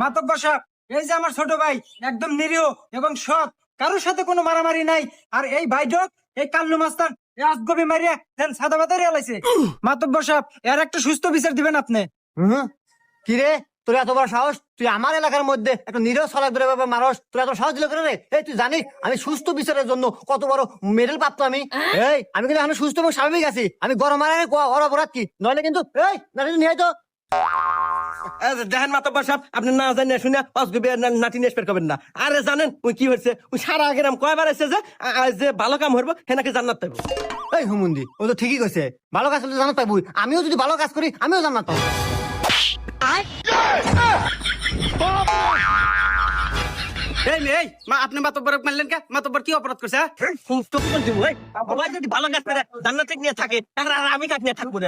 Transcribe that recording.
মাতব্বর সাহেব, এই যে আমার ছোট ভাই একদম নিরীহ এবং সৎ, কারোর সাথে কোনো মারামারি নাই। আর এই ভাইডক, এই কাল্লু মাস্তান, এই আজগবি মারিয়া দেন সাদা বাতারি আলাইছে। মাতব্বর সাহেব, এর একটা সুস্থ বিচার দিবেন আপনি। কি রে, তোর এত বড় সাহস? তুই আমার এলাকার মধ্যে একটা নিরহ ছলাক ধরে মানুষ, তোর এত সাহস দিল করে রে? এই তুই জানিস আমি সুস্থ বিচারের জন্য কত বড় মেডেল প্রাপ্ত আমি? এই আমি কিন্তু এখন সুস্থ এবং স্বাভাবিক আছি। আমি গরম মারানে ওর অপরাধ কি? নইলে কিন্তু এই না নিয়ে তো দেখেন মাতব্বর সাহেব, আপনি না জানি না শুনে অসগবি নাটি নেসপের করবেন না। আরে জানেন ওই কি হয়েছে? ওই সারা গ্রাম কয়বার এসে যে ভালো কাম হইব হেনাকে জান্নাত পাইব। এই হুমুন্দি, ও তো ঠিকই কইছে, ভালো কাজ করলে জানাত পাইবো। আমিও যদি ভালো কাজ করি আমিও জান্নাত পাবো। আপনি মাতব্বর মারলেন কে? মাতব্বর কি অপরাধ করছে? সুস্থ করে দিব। যদি ভালো কাজ করে জান্নাতে নিয়ে থাকে, তাহলে আর আমি কাক নিয়ে থাকবো না।